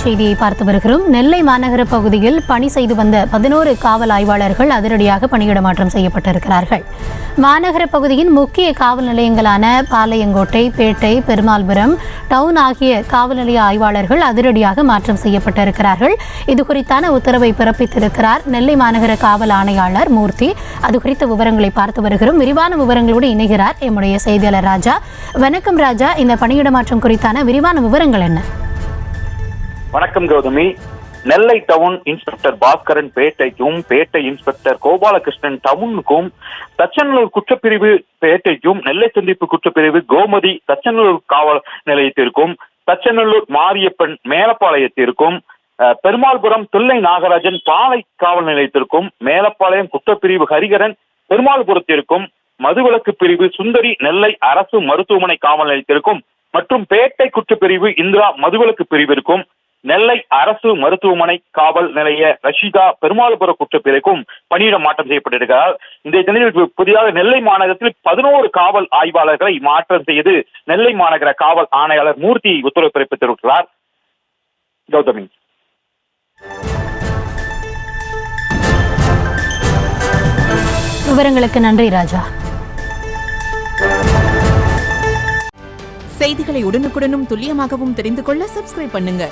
செய்தியை பார்த்து வருகிறோம். நெல்லை மாநகர பகுதியில் பணி செய்து வந்த 11 காவல் ஆய்வாளர்கள் அதிரடியாக பணியிட மாற்றம் செய்யப்பட்டிருக்கிறார்கள். மாநகர பகுதியின் முக்கிய காவல் நிலையங்களான பாளையங்கோட்டை, பேட்டை, பெருமாள்புரம் டவுன் ஆகிய காவல் நிலைய ஆய்வாளர்கள் அதிரடியாக மாற்றம் செய்யப்பட்டிருக்கிறார்கள். இது குறித்தான உத்தரவை பிறப்பித்திருக்கிறார் நெல்லை மாநகர காவல் ஆணையாளர் மூர்த்தி. அது குறித்த விவரங்களை பார்த்து வருகிறோம். விரிவான விவரங்களோடு இணைகிறார் எம்முடைய செய்தியாளர் ராஜா. வணக்கம் ராஜா, இந்த பணியிட மாற்றம் குறித்தான விரிவான விவரங்கள் என்ன? வணக்கம் கௌதமி. நெல்லை டவுன் இன்ஸ்பெக்டர் பாஸ்கரன் பேட்டைக்கும், பேட்டை இன்ஸ்பெக்டர் கோபாலகிருஷ்ணன் டவுனுக்கும், தச்சநல்லூர் குற்றப்பிரிவு பேட்டைக்கும், நெல்லை சந்திப்பு குற்றப்பிரிவு கோமதி தச்சநல்லூர் காவல் நிலையத்திற்கும், தச்சநல்லூர் மாரியப்பன் மேலப்பாளையத்திற்கும், பெருமாள்புரம் தில்லை நாகராஜன் பாலை காவல் நிலையத்திற்கும், மேலப்பாளையம் குற்றப்பிரிவு ஹரிகரன் பெருமாள்புரத்திற்கும், மதுவிலக்கு பிரிவு சுந்தரி நெல்லை அரசு மருத்துவமனை காவல் நிலையத்திற்கும் மற்றும் பேட்டை குற்றப்பிரிவு இந்திரா மதுவிலக்கு பிரிவிற்கும், நெல்லை அரசு மருத்துவமனை காவல் நிலைய ரஷிதா பெருமாள்புர குற்றப்பிரிவுக்கும் பணியிட மாற்றம் செய்யப்பட்டிருக்கிறார். இந்த தினத்தில் புதிதாக நெல்லை மாநகரத்தில் 11 காவல் ஆய்வாளர்களை மாற்றம் செய்து நெல்லை மாநகர காவல் ஆணையாளர் மூர்த்தி உத்தரவு பிறப்பித்திருக்கிறார். கௌதமி, விவரங்களுக்கு நன்றி ராஜா. செய்திகளை உடனுக்குடனும் துல்லியமாகவும் தெரிந்து கொள்ள சப்ஸ்கிரைப் பண்ணுங்க.